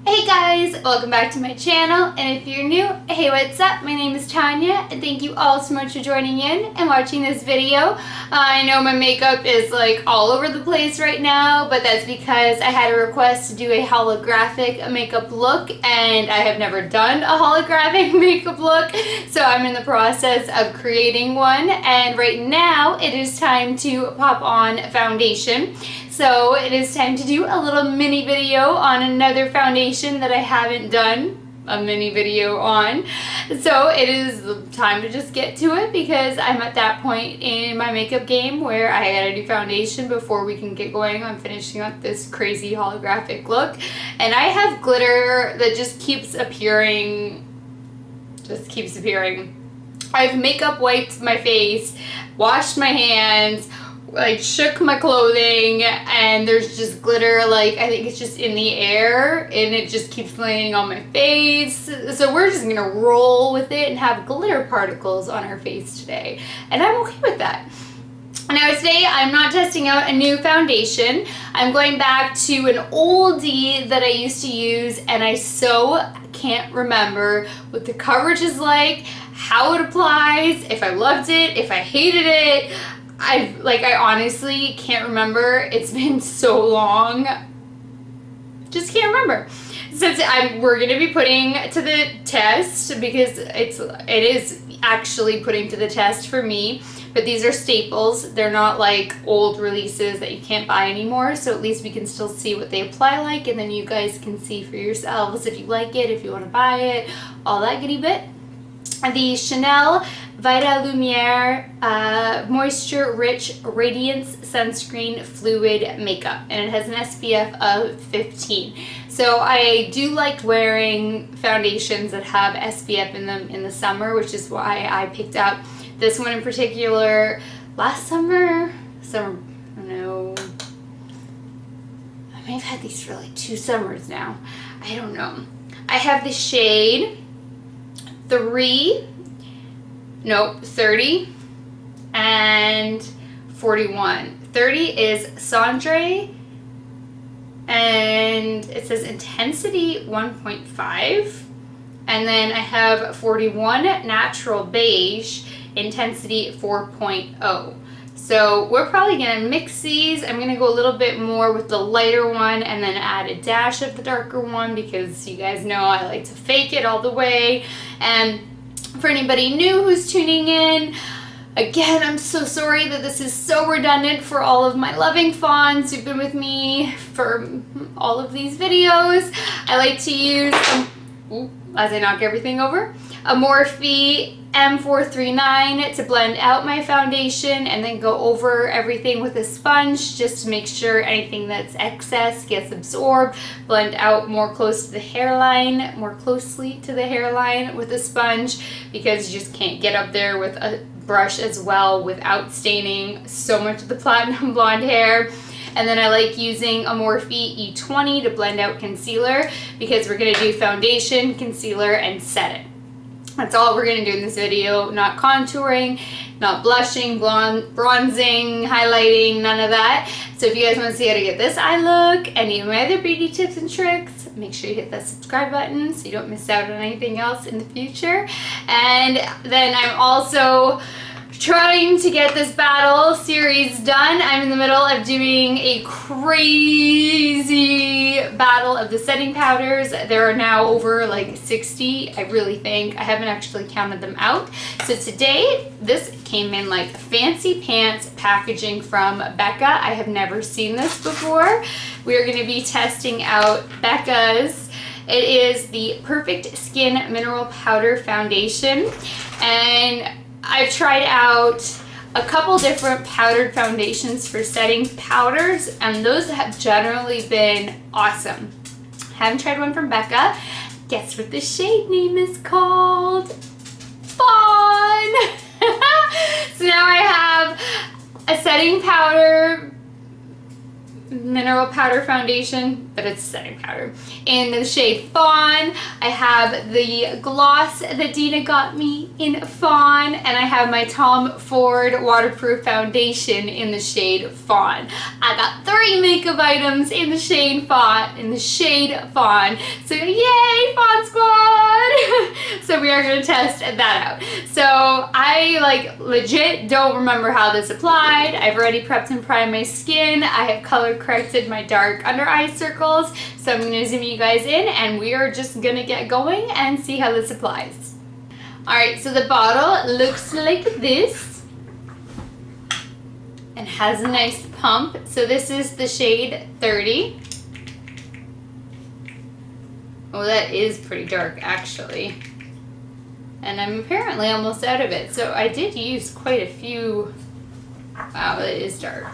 Hey guys, welcome back to my channel, and if you're new, hey, what's up? My name is Tanya, and thank you all so much for joining in and watching this video. I know my makeup is like all over the place right now, but that's because I had a request to do a holographic makeup look, and I have never done a holographic makeup look, so I'm in the process of creating one, and right now it is time to pop on foundation. So it is time to do a little mini video on another foundation that I haven't done a mini video on. So it is time to just get to it because I'm at that point in my makeup game where I gotta do foundation before we can get going on finishing up this crazy holographic look. And I have glitter that just keeps appearing. I've makeup wiped my face, washed my hands, like shook my clothing, and there's just glitter, like I think it's just in the air and it just keeps landing on my face. So we're just gonna roll with it and have glitter particles on our face today, and I'm okay with that. Now today I'm not testing out a new foundation. I'm going back to an oldie that I used to use, and I so can't remember what the coverage is like, how it applies, if I loved it, if I hated it. I honestly can't remember. It's been so long. Just can't remember. Since we're gonna be putting to the test, because it is actually putting to the test for me. But these are staples. They're not like old releases that you can't buy anymore. So at least we can still see what they apply like, and then you guys can see for yourselves if you like it, if you want to buy it, all that goody bit. The Chanel Vitalumiere Moisture Rich Radiance Sunscreen Fluid Makeup, and it has an SPF of 15. So I do like wearing foundations that have SPF in them in the summer, which is why I picked up this one in particular last summer. I don't know. I may have had these for like 2 summers now. I don't know. I have the shade 30 and 41. 30 is Cendré, and it says intensity 1.5, and then I have 41 natural beige, intensity 4.0. So we're probably gonna mix these. I'm gonna go a little bit more with the lighter one and then add a dash of the darker one, because you guys know I like to fake it all the way. And for anybody new who's tuning in, again, I'm so sorry that this is so redundant for all of my loving fawns who've been with me for all of these videos. I like to use, as I knock everything over, a Morphe M439 to blend out my foundation, and then go over everything with a sponge just to make sure anything that's excess gets absorbed. Blend out more closely to the hairline with a sponge, because you just can't get up there with a brush as well without staining so much of the platinum blonde hair. And then I like using a Morphe E20 to blend out concealer, because we're going to do foundation, concealer, and set it. That's all we're going to do in this video. Not contouring, not blushing, bronzing, highlighting, none of that. So if you guys want to see how to get this eye look and any of my other beauty tips and tricks, make sure you hit that subscribe button so you don't miss out on anything else in the future. And then I'm also trying to get this battle series done. I'm in the middle of doing a crazy battle of the setting powders. There are now over like 60, I really think. I haven't actually counted them out. So today, this came in like fancy pants packaging from Becca. I have never seen this before. We are going to be testing out Becca's. It is the Perfect Skin Mineral Powder Foundation, and I've tried out a couple different powdered foundations for setting powders, and those have generally been awesome. Haven't tried one from Becca. Guess what the shade name is called? Fawn! So now I have a setting powder mineral powder foundation, but it's setting powder. In the shade Fawn, I have the gloss that Dina got me in Fawn, and I have my Tom Ford waterproof foundation in the shade Fawn. I got 3 makeup items in the shade Fawn, So yay, Fawn Squad! So we are going to test that out. So I like legit don't remember how this applied. I've already prepped and primed my skin. I have color corrected my dark under eye circles. So I'm going to zoom you guys in and we are just going to get going and see how this applies. Alright, so the bottle looks like this and has a nice pump. So this is the shade 30. Oh, that is pretty dark actually. And I'm apparently almost out of it. So I did use quite a few. Wow, it is dark.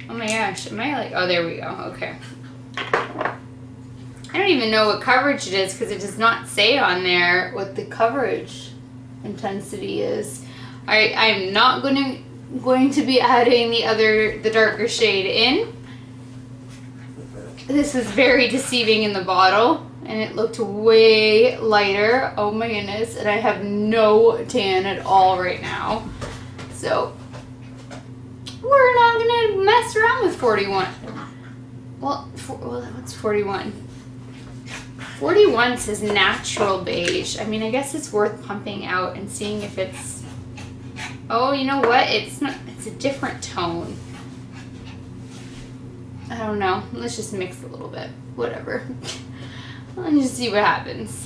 Oh my gosh, am I like, oh, there we go, okay. I don't even know what coverage it is because it does not say on there what the coverage intensity is. I'm not going to be adding the darker shade in. This is very deceiving in the bottle and it looked way lighter. Oh my goodness, and I have no tan at all right now. So we're not gonna mess around with 41. Well, what's 41? 41 says natural beige. I mean, I guess it's worth pumping out and seeing if it's, oh, you know what? It's not, it's a different tone. I don't know. Let's just mix a little bit. Whatever. Let's just see what happens.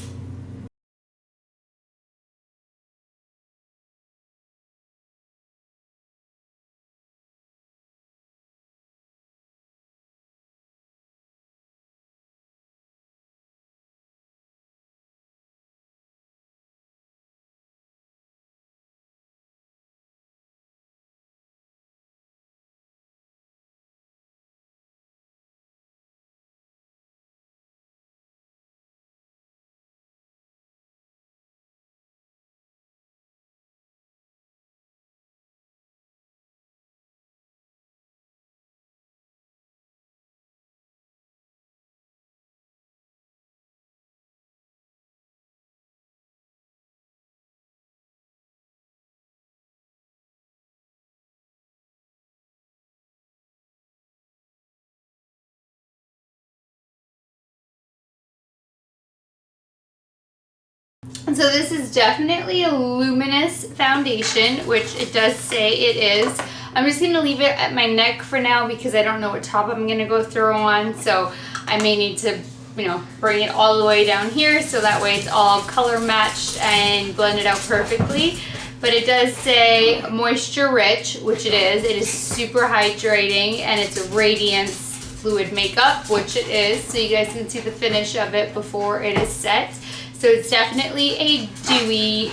And so this is definitely a luminous foundation, which it does say it is. I'm just going to leave it at my neck for now because I don't know what top I'm going to go throw on. So I may need to, you know, bring it all the way down here so that way it's all color matched and blended out perfectly. But it does say moisture rich, which it is. It is super hydrating and it's a radiance fluid makeup, which it is. So you guys can see the finish of it before it is set. So it's definitely a dewy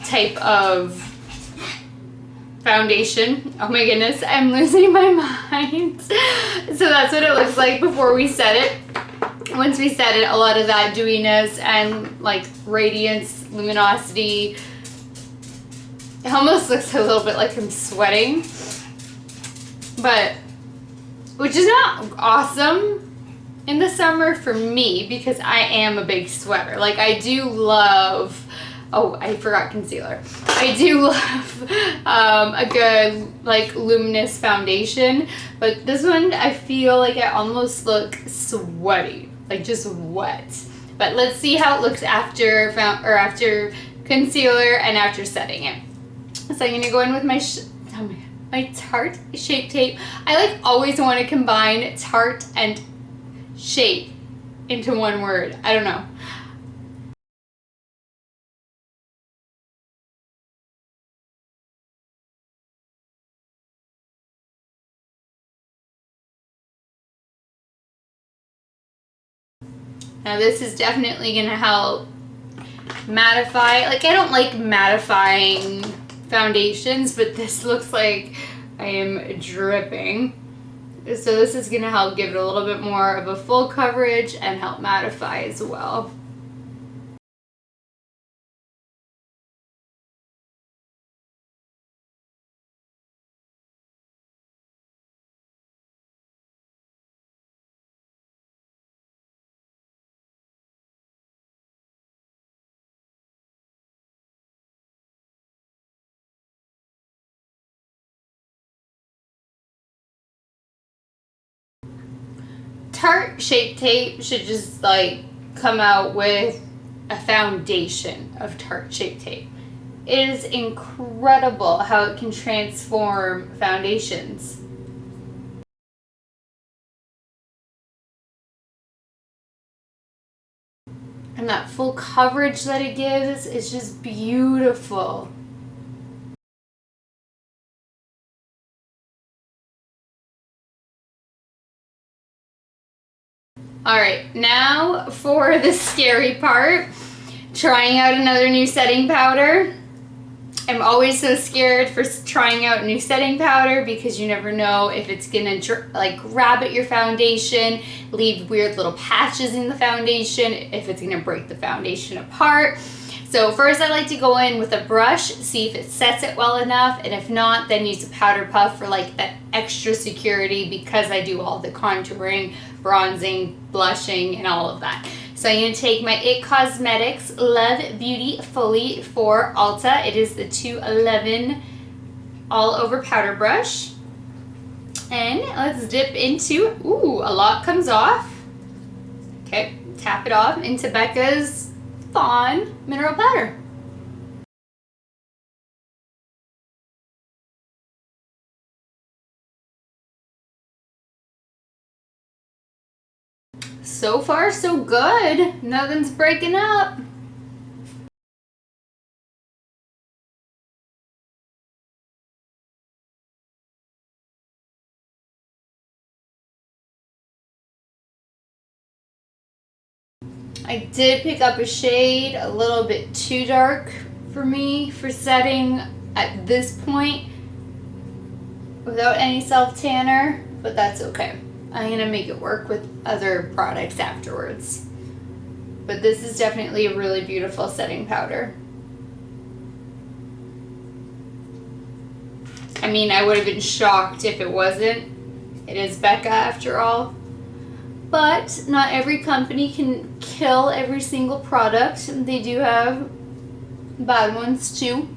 type of foundation. Oh my goodness, I'm losing my mind. So that's what it looks like before we set it. Once we set it, a lot of that dewiness and like radiance, luminosity, it almost looks a little bit like I'm sweating, but which is not awesome in the summer for me because I am a big sweater. Like I do love, oh, I forgot concealer. I do love a good like luminous foundation, but this one I feel like I almost look sweaty, like just wet. But let's see how it looks after concealer and after setting it. So I'm gonna go in with my Tarte Shape Tape. I like always want to combine Tarte and shape into one word. I don't know. Now this is definitely gonna help mattify. Like I don't like mattifying foundations, but this looks like I am dripping. So this is gonna help give it a little bit more of a full coverage and help mattify as well. Tarte Shape Tape should just like come out with a foundation of Tarte Shape Tape. It is incredible how it can transform foundations. And that full coverage that it gives is just beautiful. Alright, now for the scary part, trying out another new setting powder. I'm always so scared for trying out new setting powder because you never know if it's gonna like grab at your foundation, leave weird little patches in the foundation, if it's gonna break the foundation apart. So first I like to go in with a brush, see if it sets it well enough, and if not, then use a powder puff for like that extra security because I do all the contouring, bronzing, blushing, and all of that. So I'm going to take my IT Cosmetics Love Beauty Fully for Ulta. It is the 211 all over powder brush. And let's dip into, ooh, a lot comes off. Okay, tap it off into Becca's Fawn Mineral Powder. So far, so good. Nothing's breaking up. I did pick up a shade a little bit too dark for me for setting at this point without any self-tanner, but that's okay. I'm gonna make it work with other products afterwards. But this is definitely a really beautiful setting powder. I mean, I would have been shocked if it wasn't. It is Becca after all. But not every company can kill every single product. They do have bad ones too.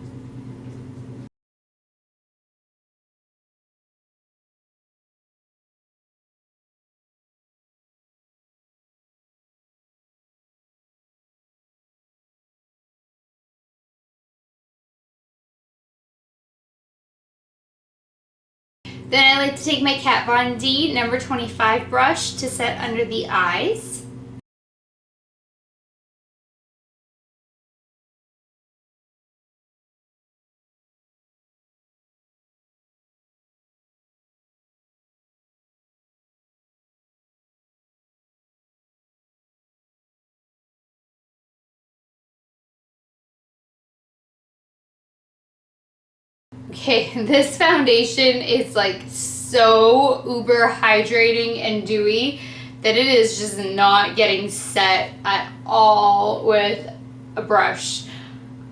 Then I like to take my Kat Von D number 25 brush to set under the eyes. Okay, this foundation is like so uber hydrating and dewy that it is just not getting set at all with a brush.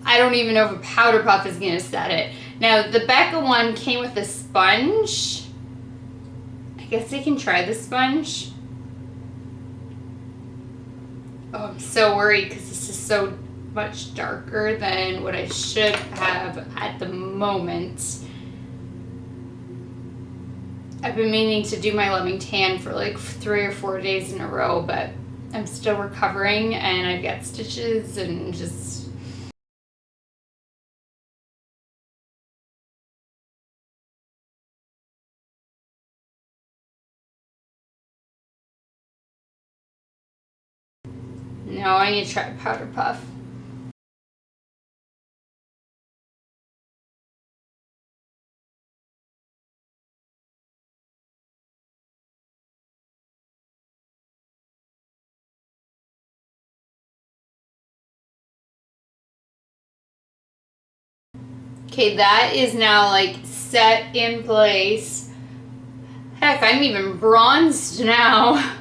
I don't even know if a powder puff is gonna set it. Now the Becca one came with a sponge. I guess I can try the sponge. Oh, I'm so worried because this is so much darker than what I should have at the moment. I've been meaning to do my loving tan for like 3 or 4 days in a row, but I'm still recovering and I've got stitches and just... No, I need to try powder puff. Okay, that is now like set in place. Heck, I'm even bronzed now.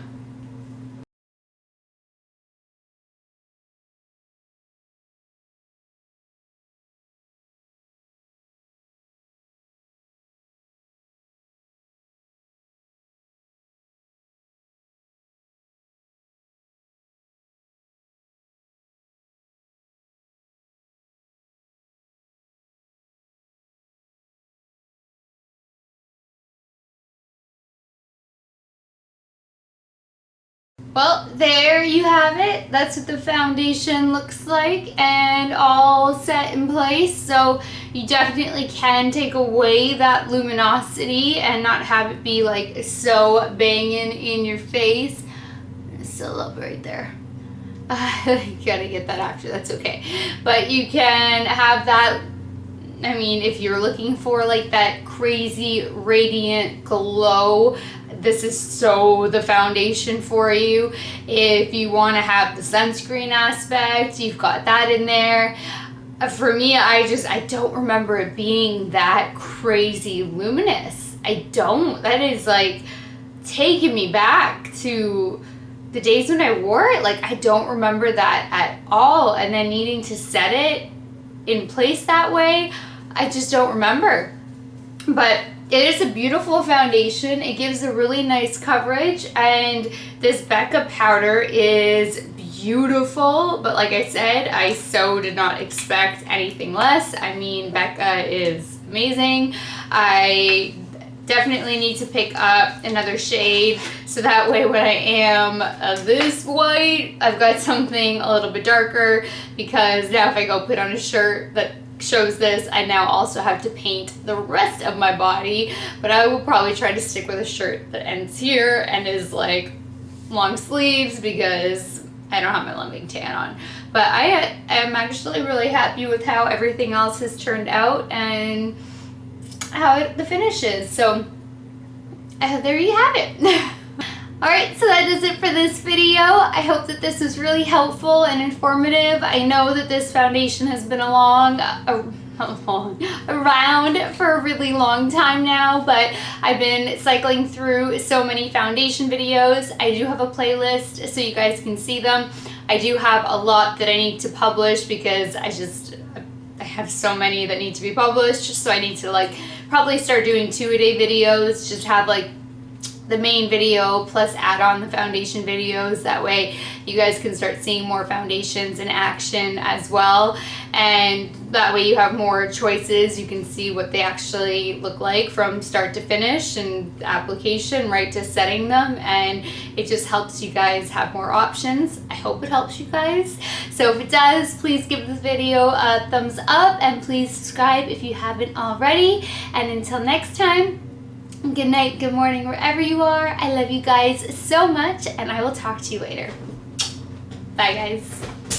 Well, there you have it. That's what the foundation looks like and all set in place. So you definitely can take away that luminosity and not have it be like so banging in your face. Still up right there. You gotta get that after, that's okay. But you can have that, I mean, if you're looking for like that crazy radiant glow, this is so the foundation for you. If you want to have the sunscreen aspect, you've got that in there. For me, I don't remember it being that crazy luminous. I don't. That is like taking me back to the days when I wore it. Like, I don't remember that at all. And then needing to set it in place that way, I just don't remember. But it is a beautiful foundation. It gives a really nice coverage, and this Becca powder is beautiful. But like I said, I so did not expect anything less. I mean, Becca is amazing. I definitely need to pick up another shade, so that way when I am this white, I've got something a little bit darker, because now if I go put on a shirt that shows this, I now also have to paint the rest of my body. But I will probably try to stick with a shirt that ends here and is like long sleeves, because I don't have my lemming tan on. But I am actually really happy with how everything else has turned out and how the finish is. So there you have it. Alright, so that is it for this video. I hope that this was really helpful and informative. I know that this foundation has been around for a really long time now, but I've been cycling through so many foundation videos. I do have a playlist so you guys can see them. I do have a lot that I need to publish, because I have so many that need to be published, so I need to like probably start doing 2-a-day videos, just have like the main video plus add on the foundation videos. That way you guys can start seeing more foundations in action as well, and that way you have more choices. You can see what they actually look like from start to finish, and application right to setting them, and it just helps you guys have more options. I hope it helps you guys. So if it does, please give this video a thumbs up, and please subscribe if you haven't already. And until next time, good night, good morning, wherever you are. I love you guys so much, and I will talk to you later. Bye, guys.